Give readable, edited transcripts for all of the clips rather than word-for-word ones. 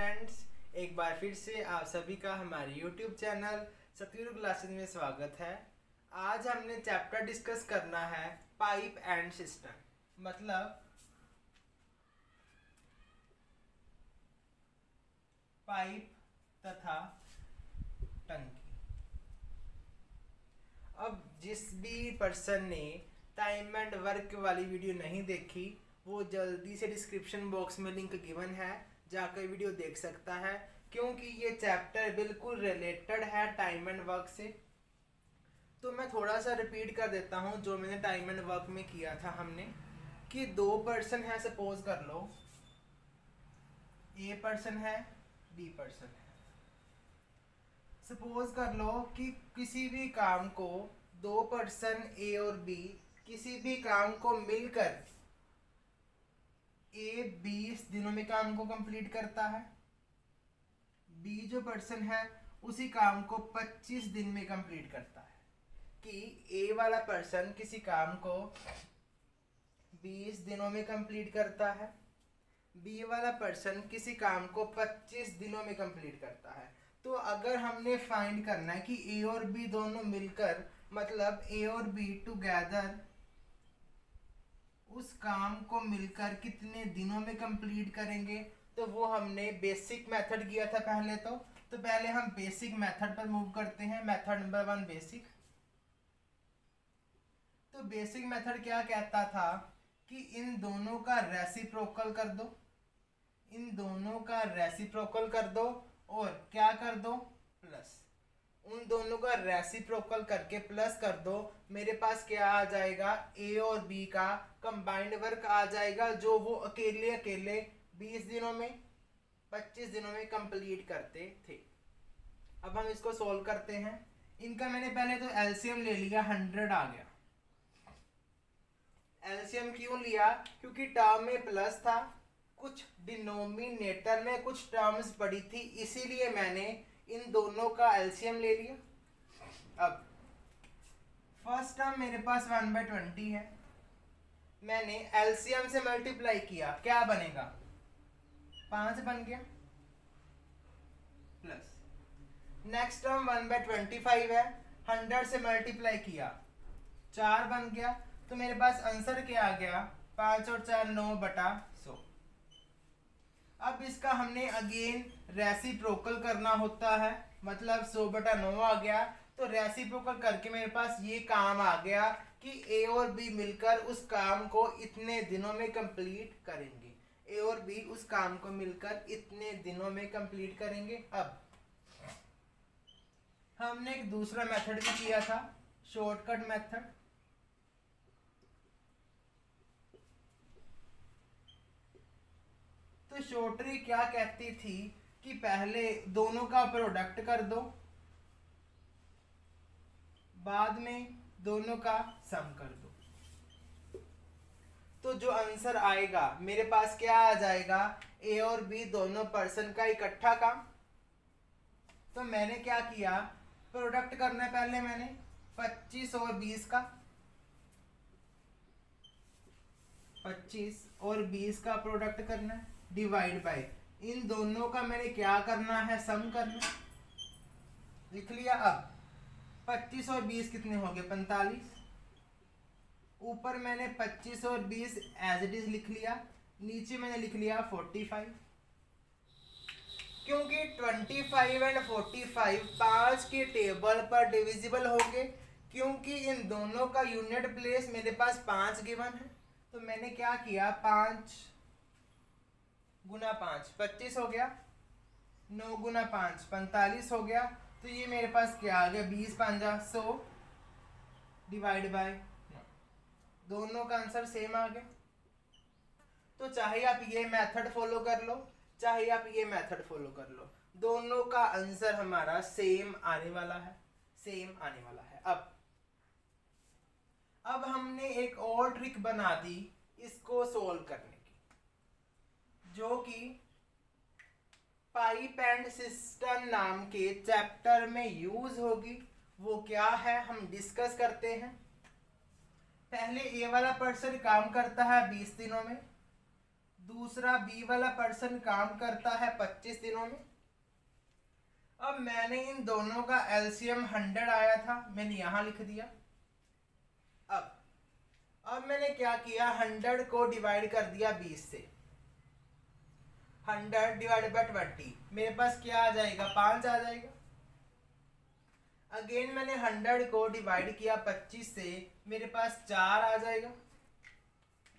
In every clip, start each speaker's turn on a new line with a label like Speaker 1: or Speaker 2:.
Speaker 1: Friends, एक बार फिर से आप सभी का हमारे YouTube चैनल सतगुरु क्लासेस में स्वागत है। आज हमने चैप्टर डिस्कस करना है पाइप एंड सिस्टम, मतलब पाइप तथा टंकी। अब जिस भी पर्सन ने टाइम एंड वर्क वाली वीडियो नहीं देखी वो जल्दी से डिस्क्रिप्शन बॉक्स में लिंक गिवन है, जाकर वीडियो देख सकता है, क्योंकि ये चैप्टर बिल्कुल रिलेटेड है टाइम एंड वर्क से। तो मैं थोड़ा सा रिपीट कर देता हूँ जो मैंने टाइम एंड वर्क में किया था। हमने कि दो पर्सन है, सपोज कर लो ए पर्सन है, बी पर्सन है। सपोज कर लो कि किसी भी काम को दो पर्सन ए और बी किसी भी काम को मिलकर ए 20 दिनों में काम को कंप्लीट करता है, बी जो पर्सन है उसी काम को 25 दिन में कंप्लीट करता है। कि ए वाला पर्सन किसी काम को 20 दिनों में कंप्लीट करता है, बी वाला पर्सन किसी काम को 25 दिनों में कंप्लीट करता है। तो अगर हमने फाइंड करना है कि ए और बी दोनों मिलकर, मतलब ए और बी टुगेदर उस काम को मिलकर कितने दिनों में कंप्लीट करेंगे, तो वो हमने बेसिक मेथड किया था पहले। तो पहले हम बेसिक मेथड पर मूव करते हैं। Method number 1 basic. तो बेसिक मेथड क्या कहता था कि इन दोनों का रेसिप्रोकल कर दो, इन दोनों का रेसिप्रोकल कर दो और क्या कर दो, प्लस। उन दोनों का रेसिप्रोकल करके प्लस कर दो, मेरे पास क्या आ जाएगा, ए और बी का कंबाइंड वर्क आ जाएगा, जो वो अकेले अकेले 20 दिनों में 25 दिनों में कंप्लीट करते थे। अब हम इसको सॉल्व करते हैं। इनका मैंने पहले तो एलसीएम ले लिया, 100 आ गया। एलसीएम क्यों लिया, क्योंकि टर्म में प्लस था, कुछ डिनोमिनेटर में कुछ टर्म्स पड़ी थी, इसीलिए मैंने इन दोनों का एलसीएम ले लिया। अब फर्स्ट टर्म मेरे पास 1/20 है, मैंने एलसीएम से मल्टीप्लाई किया, क्या बनेगा, 5 बन गया, प्लस नेक्स्ट टर्म 1/25 है, 100 से मल्टीप्लाई किया, 4 बन गया। तो मेरे पास आंसर क्या आ गया, 5 और 4 9/100। अब इसका हमने अगेन रेसिप्रोकल करना होता है, मतलब 100/9 आ गया। तो रेसिप्रोकल करके मेरे पास ये काम आ गया कि ए और बी मिलकर उस काम को इतने दिनों में कंप्लीट करेंगे, ए और बी उस काम को मिलकर इतने दिनों में कंप्लीट करेंगे। अब हमने एक दूसरा मेथड भी किया था, शॉर्टकट मेथड। तो शॉर्टरी क्या कहती थी कि पहले दोनों का प्रोडक्ट कर दो, बाद में दोनों का सम कर दो। तो जो आंसर आएगा मेरे पास क्या आ जाएगा, ए और बी दोनों पर्सन का इकट्ठा काम। तो मैंने क्या किया, प्रोडक्ट करना है पहले मैंने 25 और 20 का, 25 और 20 का प्रोडक्ट करना है, डिवाइड बाय इन दोनों का मैंने क्या करना है, सम करना, लिख लिया। अब 25 और 20 कितने हो गए, 45। ऊपर मैंने 25 और 20 एज इट इज लिख लिया, नीचे मैंने लिख लिया 45, क्योंकि 25 एंड 45 5 के टेबल पर डिविजिबल होंगे, क्योंकि इन दोनों का यूनिट प्लेस मेरे पास 5 गिवन है। तो मैंने क्या किया, 5 गुना 5 25 हो गया, 9 गुना 5 45 हो गया। तो ये मेरे पास क्या आ गया, 20 5 100 डिवाइड बाय, दोनों का आंसर सेम आ गया। तो चाहे आप ये मेथड फॉलो कर लो, चाहे आप ये मेथड फॉलो कर लो, दोनों का आंसर हमारा सेम आने वाला है, सेम आने वाला है। अब हमने एक और ट्रिक बना दी इसको सोल्व करने की, जो कि पाइप एंड सिस्टम नाम के चैप्टर में यूज होगी। वो क्या है हम डिस्कस करते हैं। पहले ए वाला पर्सन काम करता है 20 दिनों में, दूसरा बी वाला पर्सन काम करता है 25 दिनों में। अब मैंने इन दोनों का एलसीएम 100 आया था, मैंने यहां लिख दिया। अब मैंने क्या किया, 100 को डिवाइड कर दिया 20 से। 100 डिवाइड बाय 20, मेरे पास क्या आ जाएगा, 5 आ जाएगा। अगेन मैंने 100 को डिवाइड किया 25 से, मेरे पास 4 आ जाएगा,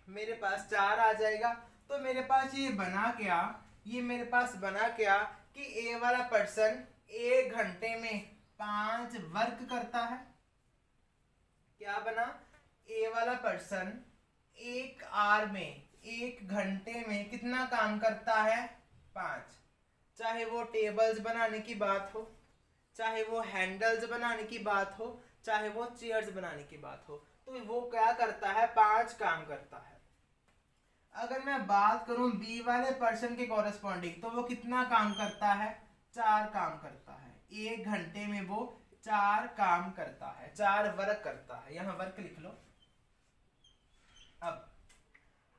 Speaker 1: मेरे पास 4 आ जाएगा। तो मेरे पास ये बना क्या, ये मेरे पास बना क्या कि ए वाला पर्सन 1 घंटे में 5 वर्क करता है। क्या बना, ए वाला पर्सन 1 आवर में, 1 घंटे में कितना काम करता है, 5। चाहे वो टेबल्स बनाने की बात हो, चाहे वो हैंडल्स बनाने की बात हो, चाहे वो चेयर्स बनाने की बात हो, तो वो क्या करता है, 5 काम करता है। अगर मैं बात करूं बी वाले पर्सन के कॉरेस्पॉन्डिंग, तो वो कितना काम करता है, 4 काम करता है। 1 घंटे में वो 4 काम करता है, 4 वर्क करता है। यहाँ वर्क लिख लो।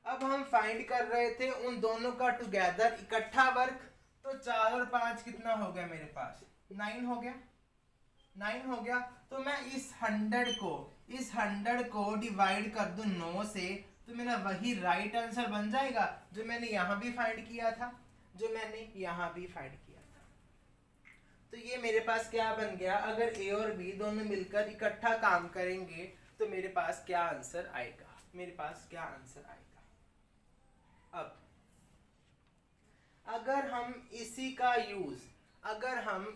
Speaker 1: अब हम फाइंड कर रहे थे उन दोनों का टुगेदर इकट्ठा वर्क, तो 4 और 5 कितना हो गया, मेरे पास 9 हो गया, 9 हो गया। तो मैं इस 100 को डिवाइड कर दूं 9 से, तो मेरा वही राइट आंसर बन जाएगा जो मैंने यहाँ भी फाइंड किया था, जो मैंने यहाँ भी फाइंड किया था। तो ये मेरे पास क्या बन गया, अगर ए और बी दोनों मिलकर इकट्ठा काम करेंगे तो मेरे पास क्या आंसर आएगा, मेरे पास क्या आंसर आएगा। अब अगर हम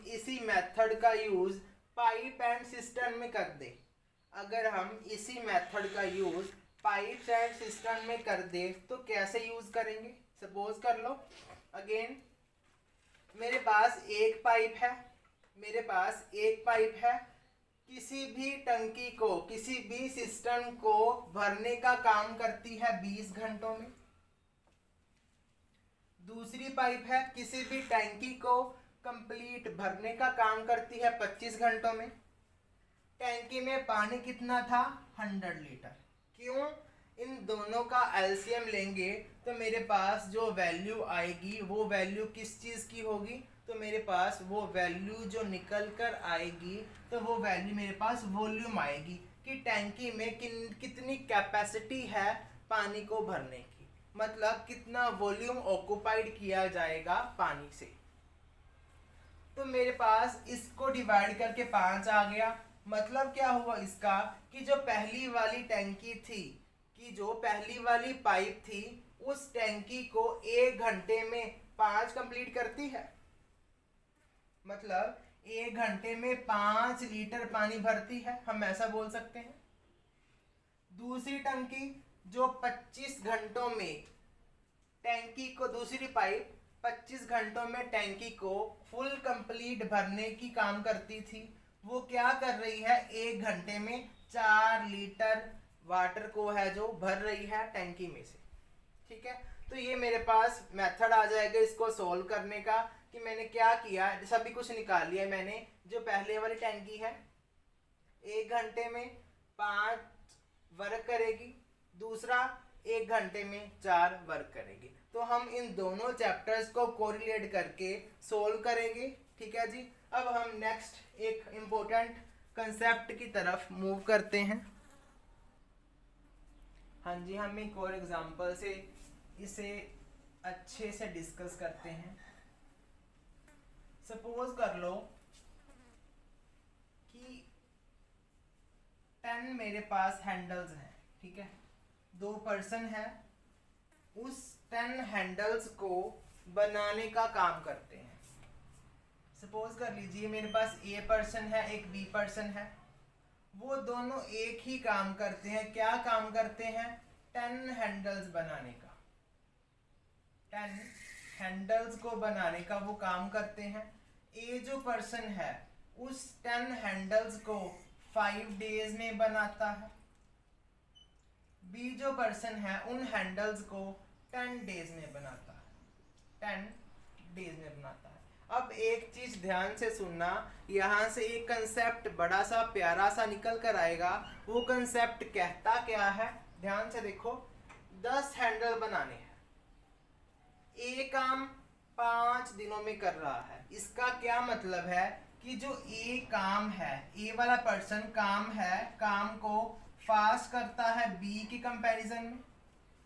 Speaker 1: इसी मेथड का यूज पाइप एंड सिस्टम में कर दे, अगर हम इसी मेथड का यूज पाइप एंड सिस्टम में कर दे, तो कैसे यूज करेंगे। सपोज कर लो, अगेन मेरे पास एक पाइप है, मेरे पास एक पाइप है, किसी भी टंकी को, किसी भी सिस्टम को भरने का काम करती है 20 घंटों में। दूसरी पाइप है, किसी भी टंकी को कंप्लीट भरने का काम करती है 25 घंटों में। टंकी में पानी कितना था, 100 लीटर। क्यों, इन दोनों का एलसीएम लेंगे तो मेरे पास जो वैल्यू आएगी वो वैल्यू किस चीज़ की होगी, तो मेरे पास वो वैल्यू जो निकल कर आएगी, तो वो वैल्यू मेरे पास वॉल्यूम आएगी कि टैंकी में कितनी कैपेसिटी है पानी को भरने की, मतलब कितना वॉल्यूम ऑक्युपाइड किया जाएगा पानी से। तो मेरे पास इसको डिवाइड करके 5 आ गया। मतलब क्या हुआ इसका कि जो पहली वाली टैंकी थी, कि जो पहली वाली पाइप थी, उस टैंकी को 1 घंटे में 5 कंप्लीट करती है, मतलब 1 घंटे में 5 लीटर पानी भरती है, हम ऐसा बोल सकते हैं। दूसरी टंकी जो 25 घंटों में टैंकी को, दूसरी पाइप 25 घंटों में टैंकी को फुल कंप्लीट भरने की काम करती थी, वो क्या कर रही है, 1 घंटे में 4 लीटर वाटर को है जो भर रही है टैंकी में से। ठीक है, तो ये मेरे पास मेथड आ जाएगा इसको सॉल्व करने का, कि मैंने क्या किया, सभी कुछ निकाल लिया मैंने। जो पहले वाली टैंकी है 1 घंटे में 5 वर्क करेगी, दूसरा 1 घंटे में 4 वर्क करेगी। तो हम इन दोनों चैप्टर्स को कोरिलेट करके सोल्व करेंगे। ठीक है जी, अब हम नेक्स्ट एक इम्पोर्टेंट कंसेप्ट की तरफ मूव करते हैं। हाँ जी, हम एक और एग्जांपल से इसे अच्छे से डिस्कस करते हैं। सपोज कर लो कि 10 मेरे पास हैंडल्स हैं, ठीक है, 2 पर्सन है, उस 10 हैंडल्स को बनाने का काम करते हैं। सपोज कर लीजिए मेरे पास ए पर्सन है, एक बी पर्सन है, वो दोनों एक ही काम करते हैं। क्या काम करते हैं, 10 हैंडल्स बनाने का, 10 हैंडल्स को बनाने का वो काम करते हैं। ए जो पर्सन है उस 10 हैंडल्स को 5 डेज में बनाता है, बी जो पर्सन है उन हैंडल्स को 10 डेज में बनाता है, 10 डेज में बनाता है। अब एक चीज ध्यान से सुनना, यहाँ से एक कंसेप्ट बड़ा सा प्यारा सा निकल कर आएगा। वो कंसेप्ट कहता क्या है, ध्यान से देखो। 10 हैंडल बनाने हैं, ए काम 5 दिनों में कर रहा है, इसका क्या मतलब है कि जो ए काम है, ए वाला पर्सन काम को फास्ट करता है बी के कंपैरिजन में।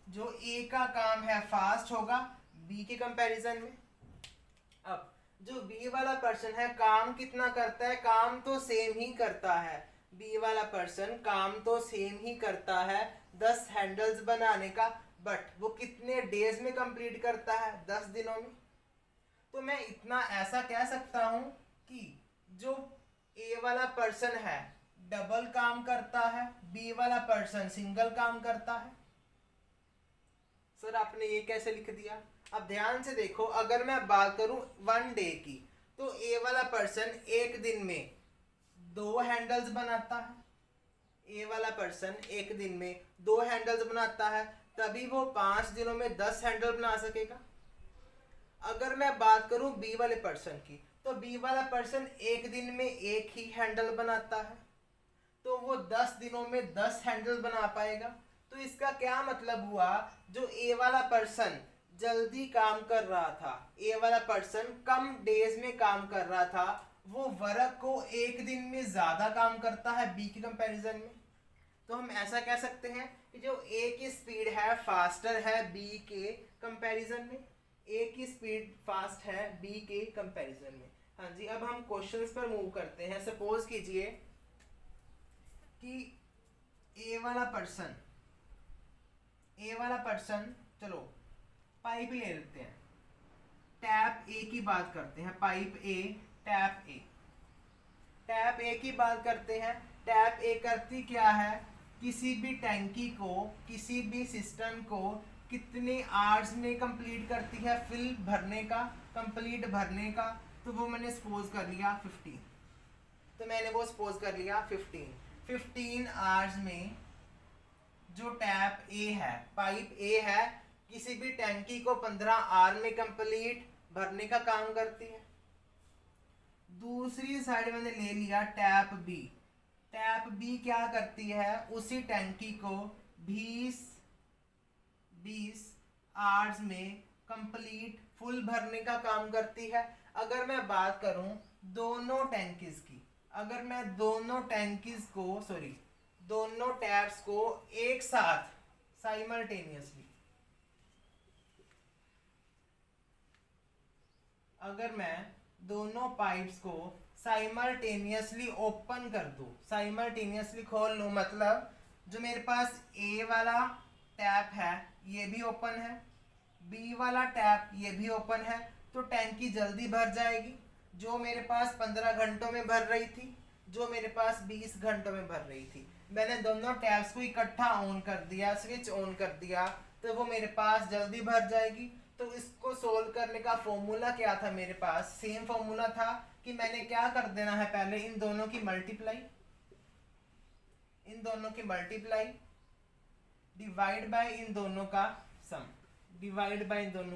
Speaker 1: जो ए का काम है फास्ट होगा बी के कंपैरिजन में। अब जो बी वाला पर्सन है काम कितना करता है, काम तो सेम ही करता है। बी वाला पर्सन काम तो सेम ही करता है 10 हैंडल्स बनाने का, बट वो कितने डेज में कंप्लीट करता है, 10 दिनों में। तो मैं इतना ऐसा कह सकता हूं कि जो ए वाला पर्सन है डबल काम करता है, बी वाला पर्सन सिंगल काम करता है। सर आपने ये कैसे लिख दिया? अब ध्यान से देखो, अगर मैं बात करूं 1 डे की, तो ए वाला पर्सन एक दिन में 2 हैंडल्स बनाता है। ए वाला पर्सन एक दिन में 2 हैंडल्स बनाता है, तभी वो 5 दिनों में 10 हैंडल बना सकेगा। अगर मैं बात करूं बी वाले पर्सन की, तो बी वाला पर्सन एक दिन में 1 ही हैंडल बनाता है, तो वो 10 दिनों में 10 हैंडल बना पाएगा। तो इसका क्या मतलब हुआ, जो ए वाला पर्सन जल्दी काम कर रहा था, ए वाला पर्सन कम डेज में काम कर रहा था, वो वर्क को एक दिन में ज्यादा काम करता है बी के कंपैरिजन में। तो हम ऐसा कह सकते हैं कि जो ए की स्पीड है फास्टर है बी के कंपैरिजन में, ए की स्पीड फास्ट है बी के कंपैरिजन में। हाँ जी, अब हम क्वेश्चंस पर मूव करते हैं। सपोज कीजिए कि ए वाला पर्सन चलो पाइप ले लेते हैं, टैप ए की बात करते हैं, पाइप ए, टैप ए की बात करते हैं। टैप ए करती क्या है, किसी भी टैंकी को, किसी भी सिस्टम को कितने आवर्स में कंप्लीट करती है फिल भरने का, कंप्लीट भरने का। तो वो मैंने सपोज कर लिया 15, तो मैंने वो सपोज कर लिया 15 आवर्स में जो टैप ए है, पाइप ए है, किसी भी टैंकी को 15 आवर में कंप्लीट भरने का काम करती है। दूसरी साइड मैंने ले लिया टैप बी, टैप बी क्या करती है, उसी टैंकी को 20 आवर्स में कंप्लीट फुल भरने का काम करती है। अगर मैं बात करूं दोनों टैंकीज की, अगर मैं दोनों टैप्स को एक साथ साइमल्टेनियसली, अगर मैं दोनों पाइप्स को साइमल्टेनियसली ओपन कर दूं, साइमल्टेनियसली खोल लूं, मतलब जो मेरे पास ए वाला टैप है ये भी ओपन है, बी वाला टैप ये भी ओपन है, तो टैंकी जल्दी भर जाएगी। जो मेरे पास 15 घंटों में भर रही थी, जो मेरे पास 20 घंटों में भर रही थी, मैंने दोनों टैप्स को इकट्ठा ऑन कर दिया, स्विच ऑन कर दिया, तो वो मेरे पास जल्दी भर जाएगी। तो इसको सोल्व करने का फॉर्मूला क्या था, मेरे पास सेम फॉर्मूला था कि मैंने क्या कर देना है, पहले इन दोनों की मल्टीप्लाई, डिवाइड बाय इन दोनों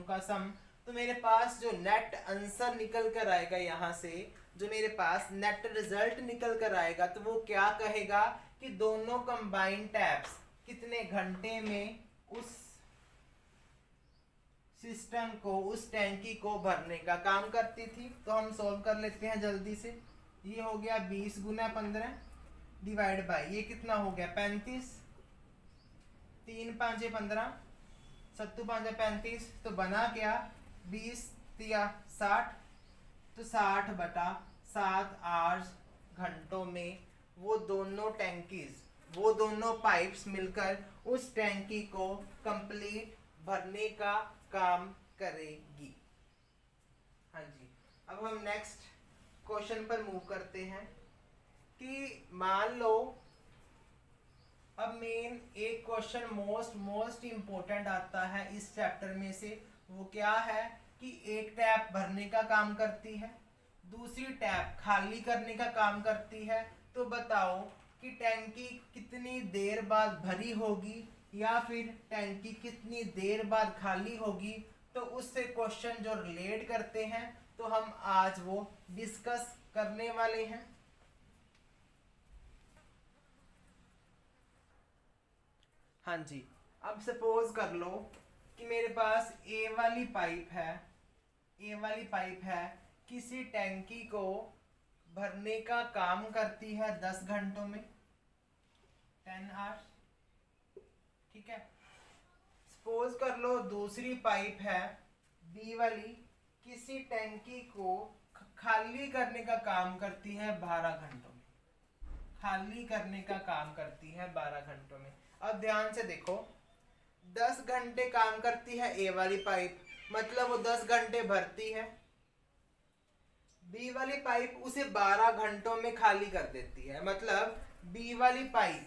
Speaker 1: का सम, तो मेरे पास जो नेट आंसर निकल कर आएगा, यहाँ से जो मेरे पास नेट रिजल्ट निकल कर आएगा, तो वो क्या कहेगा कि दोनों कंबाइंड टैप्स कितने घंटे में उस सिस्टम को, उस टैंकी को भरने का काम करती थी। तो हम सॉल्व कर लेते हैं जल्दी से। ये हो गया 20 गुना 15 डिवाइड बाय ये कितना हो गया 35, 3 5 15, 7 5 35, तो बना क्या 20 या 60, तो 60/7 आवर्स घंटों में वो दोनों पाइप्स मिलकर उस टैंकी को कंप्लीट भरने का काम करेगी। हाँ जी, अब हम नेक्स्ट क्वेश्चन पर मूव करते हैं कि मान लो, अब मेन एक क्वेश्चन मोस्ट इम्पोर्टेंट आता है इस चैप्टर में से, वो क्या है कि एक टैप भरने का काम करती है, दूसरी टैप खाली करने का काम करती है। तो बताओ कि टैंकी कितनी देर बाद भरी होगी या फिर टैंकी कितनी देर बाद खाली होगी। तो उससे क्वेश्चन जो रिलेट करते हैं, तो हम आज वो डिस्कस करने वाले हैं। हाँ जी, अब सपोज कर लो कि मेरे पास ए वाली पाइप है किसी टैंकी को भरने का काम करती है 10 घंटों में, 10 आवर्स। ठीक है। सपोज कर लो दूसरी पाइप है बी वाली, किसी टैंकी को खाली करने का काम करती है 12 घंटों में, खाली करने का काम करती है 12 घंटों में। अब ध्यान से देखो, 10 घंटे काम करती है ए वाली पाइप, मतलब वो 10 घंटे भरती है। बी वाली पाइप उसे 12 घंटों में खाली कर देती है, मतलब बी वाली पाइप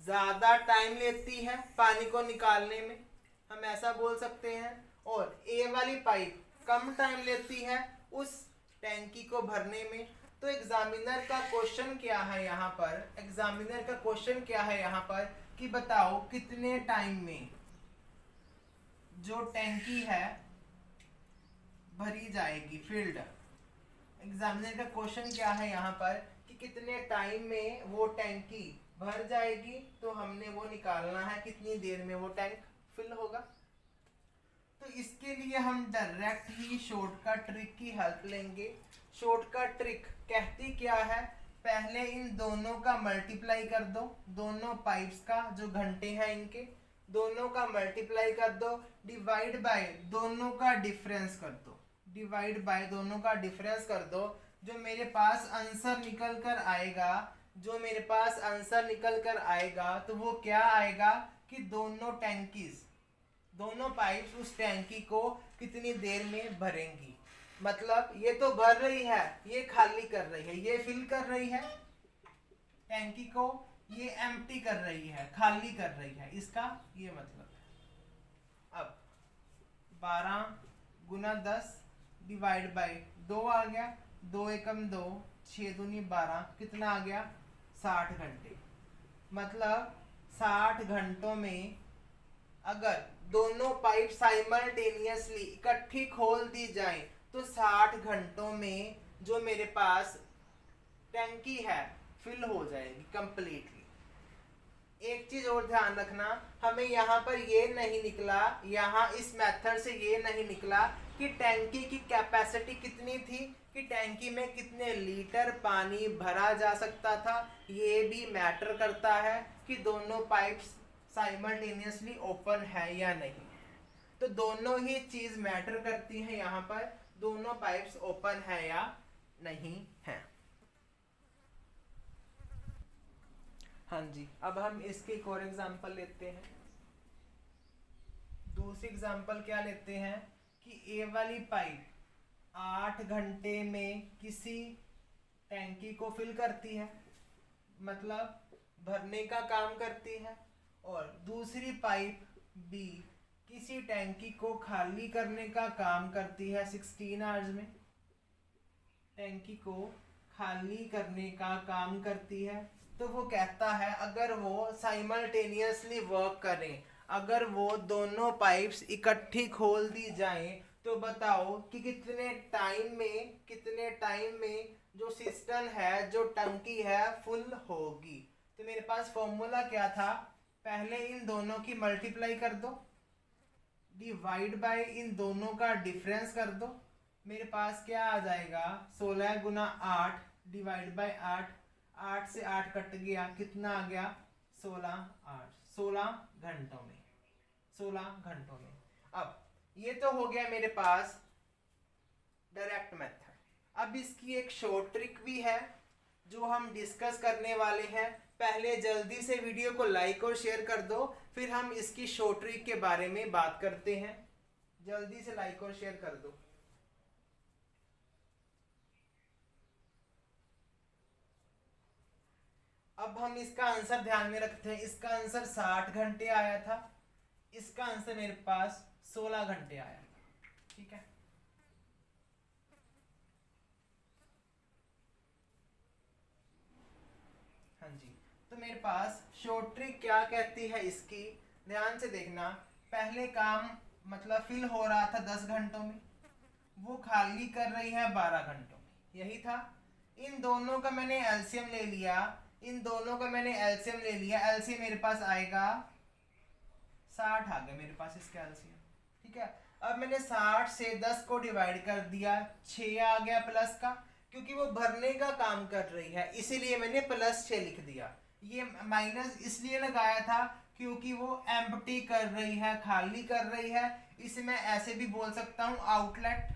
Speaker 1: ज़्यादा टाइम लेती है पानी को निकालने में, हम ऐसा बोल सकते हैं। और ए वाली पाइप कम टाइम लेती है उस टैंकी को भरने में। तो एग्जामिनर का क्वेश्चन क्या है यहाँ पर, कि बताओ कितने टाइम में जो टैंकी है भरी जाएगी, फील्ड। एग्जामिनर का क्वेश्चन क्या है यहाँ पर कि कितने टाइम में वो टैंकी भर जाएगी, तो हमने वो निकालना है कितनी देर में वो टैंक फिल होगा। तो इसके लिए हम डायरेक्ट ही शॉर्टकट ट्रिक की हेल्प लेंगे। शॉर्टकट ट्रिक कहती क्या है, पहले इन दोनों का मल्टीप्लाई कर दो, दोनों पाइप्स का जो घंटे हैं इनके दोनों का मल्टीप्लाई कर दो, डिवाइड बाय दोनों का डिफरेंस कर दो, जो मेरे पास आंसर निकल कर आएगा, तो वो क्या आएगा कि दोनों पाइप्स उस टैंकी को कितनी देर में भरेंगी। मतलब ये तो भर रही है, ये खाली कर रही है, ये फिल कर रही है टैंकी को, ये एम्प्टी कर रही है, खाली कर रही है, इसका ये मतलब है। अब 12 गुना 10 डिवाइड बाय 2 आ गया, 2 एकम 2, 6 दूनी 12, कितना आ गया 60 घंटे। मतलब 60 घंटों में अगर दोनों पाइप साइमल्टेनियसली इकट्ठी खोल दी जाए तो 60 घंटों में जो मेरे पास टैंकी है फिल हो जाएगी कंप्लीटली। एक चीज और ध्यान रखना, हमें यहाँ पर ये नहीं निकला, यहाँ इस मेथड से ये नहीं निकला कि टैंकी की कैपेसिटी कितनी थी, कि टैंकी में कितने लीटर पानी भरा जा सकता था। ये भी मैटर करता है कि दोनों पाइप्स साइमल्टेनियसली ओपन है या नहीं। तो दोनों ही चीज मैटर करती है यहाँ पर, दोनों पाइप्स ओपन है या नहीं है। हाँ जी, अब हम इसके एक और एग्जांपल लेते हैं। दूसरी एग्जांपल क्या लेते हैं कि ए वाली पाइप 8 घंटे में किसी टैंकी को फिल करती है, मतलब भरने का काम करती है। और दूसरी पाइप बी किसी टैंकी को खाली करने का काम करती है 16 आवर्स में, टैंकी को खाली करने का काम करती है। तो वो कहता है अगर वो साइमल्टेनियसली वर्क करें, अगर वो दोनों पाइप्स इकट्ठी खोल दी जाएं, तो बताओ कि कितने टाइम में जो सिस्टम है, जो टंकी है, फुल होगी। तो मेरे पास फॉर्मूला क्या था, पहले इन दोनों की मल्टीप्लाई कर दो, डिवाइड बाय इन दोनों का डिफरेंस कर दो। मेरे पास क्या आ जाएगा 16 गुना 8 डिवाइड बाय 8, 8 से 8 कट गया, कितना आ गया 16 घंटों में। अब ये तो हो गया मेरे पास डायरेक्ट मेथड। अब इसकी एक शॉर्ट ट्रिक भी है जो हम डिस्कस करने वाले हैं। पहले जल्दी से वीडियो को लाइक और शेयर कर दो, फिर हम इसकी शॉर्ट ट्रिक के बारे में बात करते हैं। जल्दी से लाइक और शेयर कर दो। अब हम इसका आंसर ध्यान में रखते हैं। इसका आंसर 60 घंटे आया था, इसका आंसर मेरे पास 16 घंटे आया था। ठीक है, हाँ जी। तो मेरे पास शॉर्ट ट्रिक क्या कहती है इसकी, ध्यान से देखना। पहले काम मतलब फिल हो रहा था 10 घंटों में, वो खाली कर रही है 12 घंटों में, यही था। इन दोनों का मैंने एलसीएम ले लिया, एलसीएम मेरे पास आएगा 60 आ गया मेरे पास इसका एलसीएम। ठीक है। अब मैंने 60 से 10 को डिवाइड कर दिया, 6 आ गया प्लस का, क्योंकि वो भरने का काम कर रही है इसीलिए मैंने +6 लिख दिया। ये माइनस इसलिए लगाया था क्योंकि वो एम्प्टी कर रही है, खाली कर रही है। इसे मैं ऐसे भी बोल सकता हूँ आउटलेट,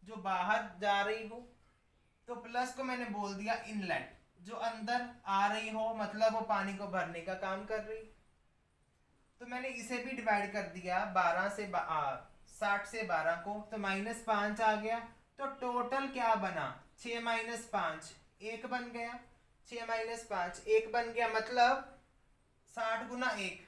Speaker 1: जो बाहर जा रही हो। तो प्लस को मैंने बोल दिया इनलेट, जो अंदर आ रही हो, मतलब वो पानी को भरने का काम कर रही। तो मैंने इसे भी डिवाइड कर दिया 60 से 12 को, तो -5 आ गया। तो टोटल क्या बना, 6 - 5 1 बन गया। 6 - 5 1 बन गया, मतलब 60 गुना 1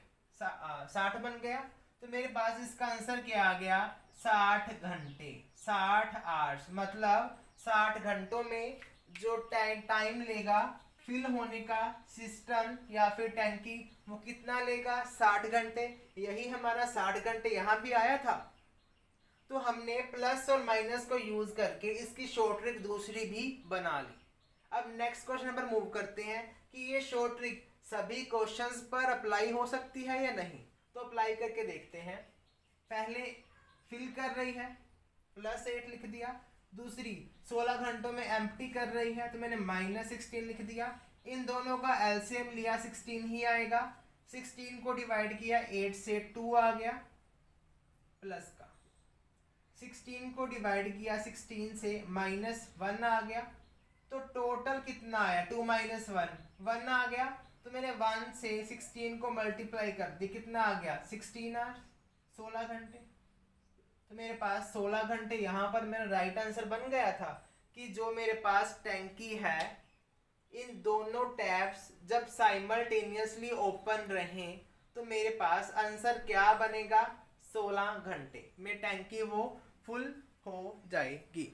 Speaker 1: 60 बन गया। तो मेरे पास इसका आंसर क्या आ गया, 60 घंटे, 60 आवर्स। मतलब 60 घंटों में जो टाइम लेगा फिल होने का सिस्टम या फिर टैंकी, वो कितना लेगा, 60 घंटे। यही हमारा 60 घंटे यहाँ भी आया था। तो हमने प्लस और माइनस को यूज करके इसकी शॉर्ट ट्रिक दूसरी भी बना ली। अब नेक्स्ट क्वेश्चन पर मूव करते हैं कि ये शॉर्ट ट्रिक सभी क्वेश्चंस पर अप्लाई हो सकती है या नहीं। तो अप्लाई करके देखते हैं। पहले फिल कर रही है, +8 लिख दिया। दूसरी 16 घंटों में एम्प्टी कर रही है, तो मैंने -16 लिख दिया। इन दोनों का एलसीएम लिया, 16 ही आएगा। 16 को डिवाइड किया 8 से, 2 आ गया प्लस का। 16 को डिवाइड किया 16 से, -1 आ गया। तो टोटल कितना आया, 2 - 1 1 आ गया। तो मैंने 1 से 16 को मल्टीप्लाई कर दी, कितना आ गया, 16 आवर्स, 16 घंटे। तो मेरे पास 16 घंटे यहाँ पर मेरा राइट आंसर बन गया था कि जो मेरे पास टैंकी है, इन दोनों टैप्स जब साइमल्टेनियसली ओपन रहें तो मेरे पास आंसर क्या बनेगा, 16 घंटे में टैंकी वो फुल हो जाएगी।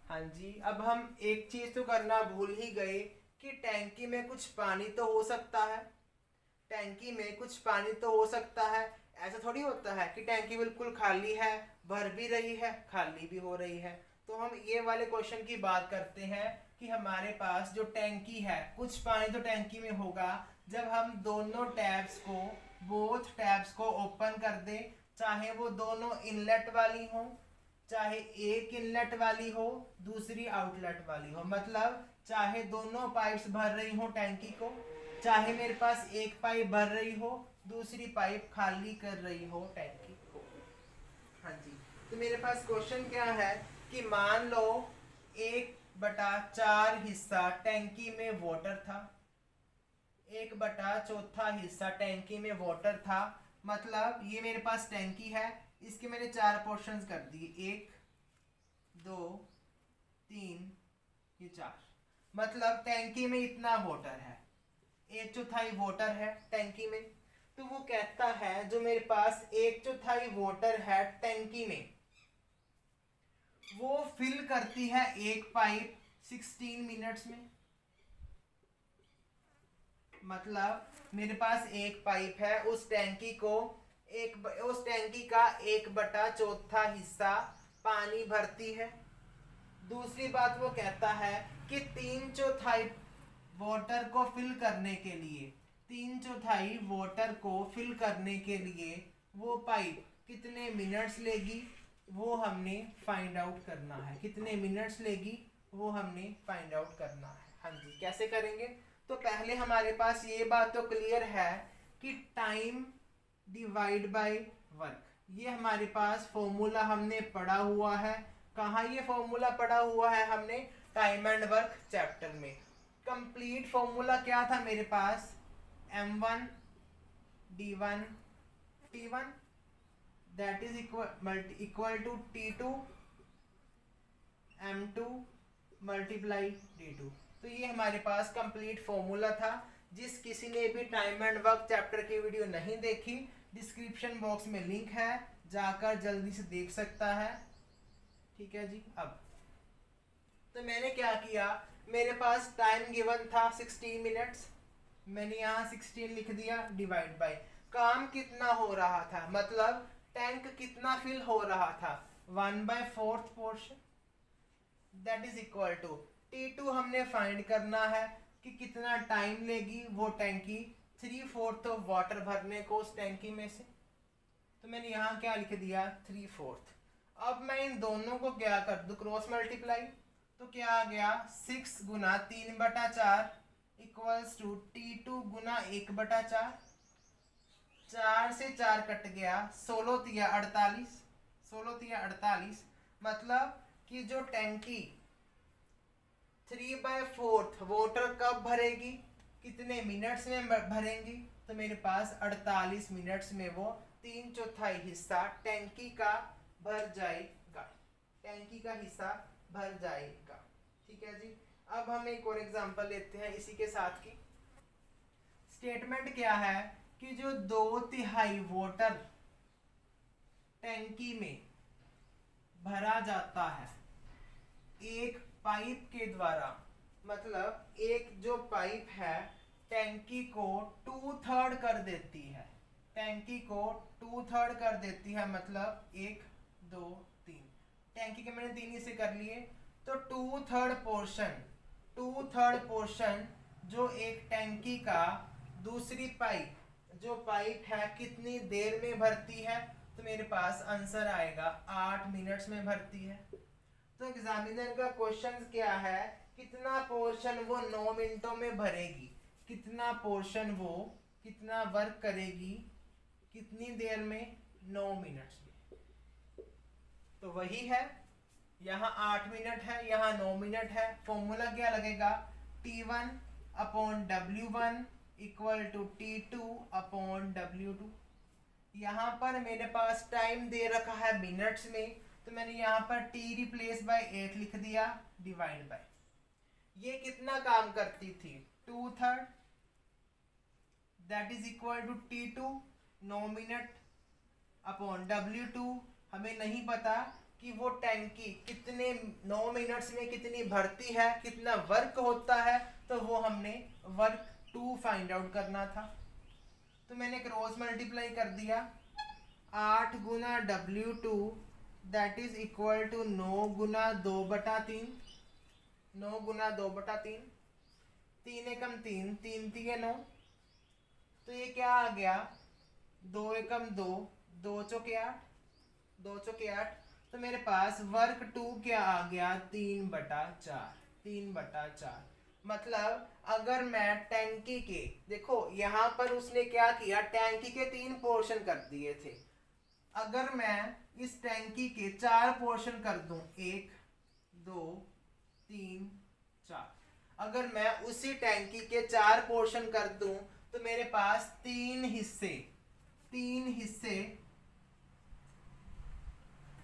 Speaker 1: हाँ जी, अब हम एक चीज तो करना भूल ही गए कि टैंकी में कुछ पानी तो हो सकता है, टैंकी में कुछ पानी तो हो सकता है। ऐसा थोड़ी होता है कि टैंकी बिल्कुल खाली है, भर भी रही है, खाली भी हो रही है। तो हम ये वाले क्वेश्चन की बात करते हैं कि हमारे पास जो टैंकी है, कुछ पानी तो टैंकी में होगा जब हम दोनों टैब्स को, बोथ टैब्स को ओपन कर दें, चाहे वो दोनों इनलेट वाली हो, चाहे एक इनलेट वाली हो दूसरी आउटलेट वाली हो। मतलब चाहे दोनों पाइप्स भर रही हो टैंकी को, चाहे मेरे पास एक पाइप भर रही हो, दूसरी पाइप खाली कर रही हो टैंकी को। हाँ जी, तो मेरे पास क्वेश्चन क्या है कि मान लो 1/4 हिस्सा टैंकी में वाटर था, 1/4 हिस्सा टैंकी में वाटर था। मतलब ये मेरे पास टैंकी है, इसके मैंने 4 पोर्शंस कर दिए, 1 2 3 ये 4। मतलब टैंकी में इतना वाटर है, 1/4 वाटर है टैंकी में। तो वो कहता है जो मेरे पास 1/4 वाटर है टैंकी में, वो फिल करती है एक पाइप 16 मिनट्स में। मतलब मेरे पास एक पाइप है, उस टैंकी का 1/4 हिस्सा पानी भरती है। दूसरी बात वो कहता है कि 3/4 वाटर को फिल करने के लिए, 3/4 वाटर को फिल करने के लिए वो पाइप कितने मिनट्स लेगी, वो हमने फाइंड आउट करना है। कितने मिनट्स लेगी वो हमने फाइंड आउट करना है। हाँ जी, कैसे करेंगे। तो पहले हमारे पास ये बात तो क्लियर है कि टाइम डिवाइड बाय वर्क, ये हमारे पास फॉर्मूला हमने पढ़ा हुआ है। कहाँ ये फॉर्मूला पढ़ा हुआ है, हमने टाइम एंड वर्क चैप्टर में। कंप्लीट फॉर्मूला क्या था मेरे पास, m1 d1 t1 that is equal to t2 m2 multiply d2। तो ये हमारे पास कंप्लीट फॉर्मूला था। जिस किसी ने भी टाइम एंड वर्क चैप्टर की वीडियो नहीं देखी, डिस्क्रिप्शन बॉक्स में लिंक है, जाकर जल्दी से देख सकता है। ठीक है जी। अब तो मैंने क्या किया, मेरे पास टाइम गिवन था 16 मिनट्स, मैंने यहाँ 16 लिख दिया, डिवाइड बाय काम कितना हो रहा था, मतलब टैंक कितना फिल हो रहा था, 1/4 portion, that is equal to T2 हमने फाइंड करना है कि कितना टाइम लेगी वो टैंकी 3/4 ऑफ वाटर भरने को उस टैंकी में से, तो मैंने यहाँ क्या लिख दिया 3/4। अब मैं इन दोनों को क्या कर दूँ, क्रॉस मल्टीप्लाई, तो क्या आ गया 6 गुना 3/4 इक्वल्स टू T2 गुना 1/4। 4 से 4 कट गया, 16 तिया 48, 16 तिया 48। मतलब कि जो टैंकी 3/4 वाटर कब भरेगी, कितने मिनट्स में भरेंगी, तो मेरे पास 48 मिनट्स में वो 3/4 हिस्सा टैंकी का भर जाएगा, टैंकी का हिस्सा भर जाएगा। ठीक है जी। अब हम एक और एग्जांपल लेते हैं इसी के साथ की। स्टेटमेंट क्या है कि जो 2/3 वाटर टैंकी में भरा जाता है एक पाइप के द्वारा, मतलब एक जो पाइप है टैंकी को 2/3 कर देती है, टैंकी को 2/3 कर देती है, मतलब 1 2 3, टैंकी के मैंने 3 हिस्से कर लिए, तो 2/3 पोर्शन जो एक टैंकी का दूसरी पाइप जो पाइप है कितनी देर में भरती है, तो मेरे पास आंसर आएगा 8 मिनट्स में भरती है। तो एग्जामिनर का क्वेश्चन क्या है, कितना पोर्शन वो 9 मिनटों में भरेगी, कितना पोर्शन वो कितना वर्क करेगी कितनी देर में, 9 मिनट्स में। तो वही है, यहाँ 8 मिनट है, यहाँ 9 मिनट है। फॉर्मूला क्या लगेगा, T1/W1 इक्वल टू T2/W2। यहाँ पर मेरे पास टाइम दे रखा है मिनट्स में, तो मैंने यहाँ पर T रिप्लेस बाय 8 लिख दिया, डिवाइड बाय ये कितना काम करती थी 2/3, that is equal to T2 9 minute upon W2। हमें नहीं पता कि वो टैंकी कितने 9 मिनट्स में कितनी भरती है, कितना वर्क होता है, तो वो हमने वर्क 2 फाइंड आउट करना था। तो मैंने क्रॉस मल्टीप्लाई कर दिया, 8 गुना W2 that is equal to 9 गुना 2/3, 9 गुना 2/3, 3 एकम 3, 3 3 9, तो ये क्या आ गया 2 एकम 2, 2 चौके 8, 2 चौके 8। तो मेरे पास वर्क 2 क्या आ गया 3/4, 3/4। मतलब अगर मैं टैंकी के, देखो यहाँ पर उसने क्या किया, टैंकी के 3 पोर्शन कर दिए थे, अगर मैं इस टैंकी के 4 पोर्शन कर दूं, 1 2 3 4, अगर मैं उसी टैंकी के 4 पोर्शन कर दूं तो मेरे पास 3 हिस्से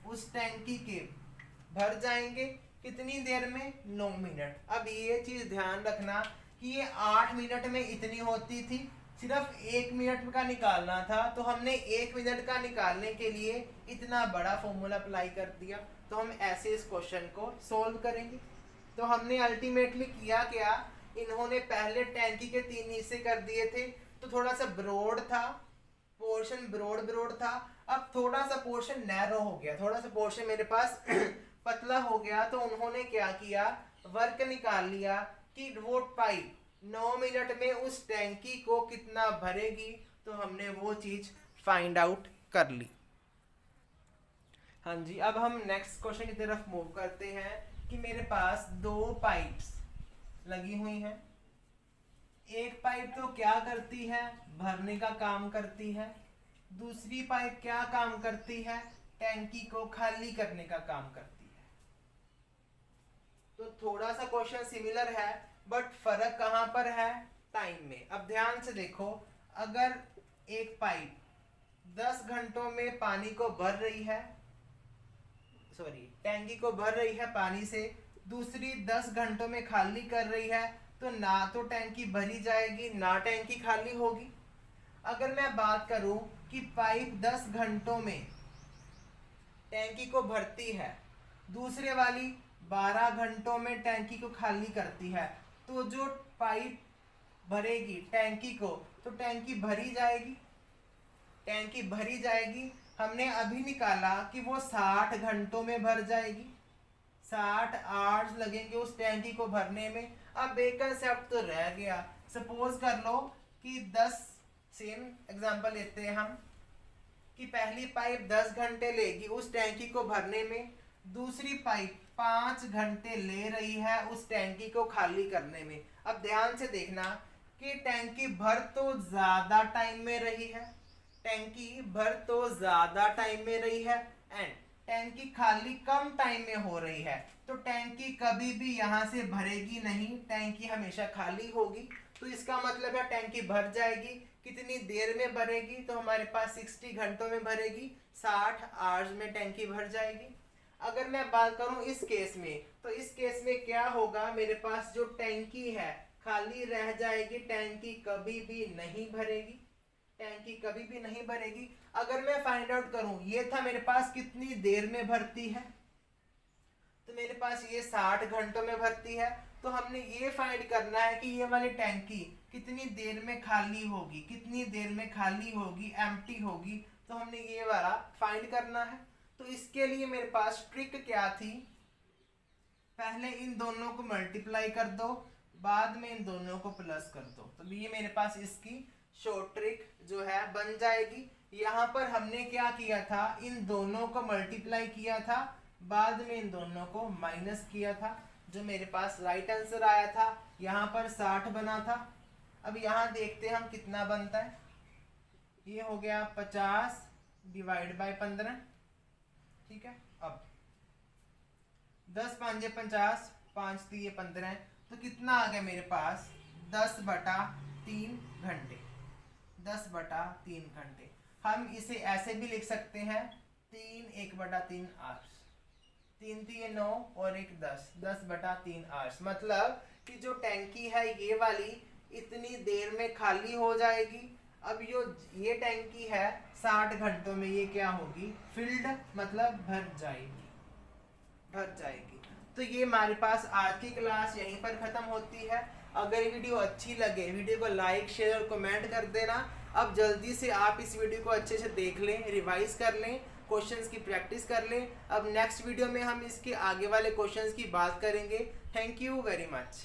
Speaker 1: उस टैंकी के भर जाएंगे कितनी देर में, 9 मिनट। अब ये चीज ध्यान रखना कि ये 8 मिनट में इतनी होती थी, सिर्फ 1 मिनट का निकालना था, तो हमने 1 मिनट का निकालने के लिए इतना बड़ा फॉर्मूला अप्लाई कर दिया। तो हम ऐसे इस क्वेश्चन को सोल्व करेंगे। तो हमने अल्टीमेटली किया क्या, इन्होंने पहले टैंकी के 3 हिस्से कर दिए थे, तो थोड़ा सा ब्रॉड था पोर्शन, ब्रॉड था। अब थोड़ा सा पोर्शन नैरो हो गया, थोड़ा सा पोर्शन मेरे पास पतला हो गया, तो उन्होंने क्या किया, वर्क निकाल लिया कि वो पाइप 9 मिनट में उस टैंकी को कितना भरेगी, तो हमने वो चीज फाइंड आउट कर ली। हाँ जी, अब हम नेक्स्ट क्वेश्चन की तरफ मूव करते हैं कि मेरे पास 2 पाइप्स लगी हुई हैं। एक पाइप तो क्या करती है, भरने का काम करती है, दूसरी पाइप क्या काम करती है, टैंकी को खाली करने का काम करती है। तो थोड़ा सा क्वेश्चन सिमिलर है, बट फर्क कहां पर है, टाइम में। अब ध्यान से देखो, अगर एक पाइप 10 घंटों में पानी को भर रही है, टैंकी को भर रही है पानी से, दूसरी 10 घंटों में खाली कर रही है, तो ना तो टैंकी भरी जाएगी ना टैंकी खाली होगी। अगर मैं बात करूं कि पाइप 10 घंटों में टैंकी को भरती है, दूसरे वाली 12 घंटों में टैंकी को खाली करती है, तो जो पाइप भरेगी टैंकी को, तो टैंकी भरी जाएगी, टैंकी भरी जाएगी। हमने अभी निकाला कि वो 60 घंटों में भर जाएगी, 60 आवर्स लगेंगे उस टैंकी को भरने में। अब एक कंसेप्ट तो रह गया, सपोज कर लो कि 10 सेम एग्जांपल लेते हैं हम कि पहली पाइप 10 घंटे लेगी उस टैंकी को भरने में, दूसरी पाइप 5 घंटे ले रही है उस टैंकी को खाली करने में। अब ध्यान से देखना कि टैंकी भर तो ज़्यादा टाइम में रही है, टैंकी भर तो ज़्यादा टाइम में रही है एंड टैंकी खाली कम टाइम में हो रही है। तो टैंकी कभी भी यहाँ से भरेगी नहीं, टैंकी हमेशा खाली होगी। तो इसका मतलब है टैंकी भर जाएगी। कितनी देर में भरेगी? तो हमारे पास 60 घंटों में भरेगी, 60 आवर्स में टैंकी भर जाएगी। अगर मैं बात करूं इस केस में, तो इस केस में क्या होगा, मेरे पास जो टैंकी है खाली रह जाएगी, टैंकी कभी भी नहीं भरेगी, टैंकी कभी भी नहीं भरेगी। अगर मैं फाइंड आउट करूं ये था मेरे पास कितनी देर में भरती है, तो मेरे पास ये 60 घंटों में भरती है। तो हमने ये फाइंड करना है कि ये वाली टैंकी कितनी देर में खाली होगी, कितनी देर में खाली होगी, एम्प्टी होगी। तो हमने ये वाला फाइंड करना है। तो इसके लिए मेरे पास ट्रिक क्या थी, पहले इन दोनों को मल्टीप्लाई कर दो, बाद में इन दोनों को प्लस कर दो। तो ये मेरे पास इसकी शॉर्ट ट्रिक जो है बन जाएगी। यहाँ पर हमने क्या किया था, इन दोनों को मल्टीप्लाई किया था, बाद में इन दोनों को माइनस किया था, जो मेरे पास राइट आंसर आया था। यहाँ पर 60 बना था। अब यहाँ देखते हैं हम कितना बनता है। ये हो गया 50 डिवाइड बाय 15, ठीक है। अब 10 5 50, 5 3 15, तो कितना आ गया मेरे पास 10/3 घंटे, 10/3 घंटे। हम इसे ऐसे भी लिख सकते हैं 3 1/3 आवर्स, 3 3 9 और 1 10, 10/3 आवर्स। मतलब कि जो टैंकी है ये वाली इतनी देर में खाली हो जाएगी। अब ये टैंकी है 60 घंटों में ये क्या होगी, फिल्ड, मतलब भर जाएगी, भर जाएगी। तो ये हमारे पास आज की क्लास यहीं पर ख़त्म होती है। अगर वीडियो अच्छी लगे वीडियो को लाइक शेयर और कमेंट कर देना। अब जल्दी से आप इस वीडियो को अच्छे से देख लें, रिवाइज कर लें, क्वेश्चंस की प्रैक्टिस कर लें। अब नेक्स्ट वीडियो में हम इसके आगे वाले क्वेश्चंस की बात करेंगे। Thank you very much.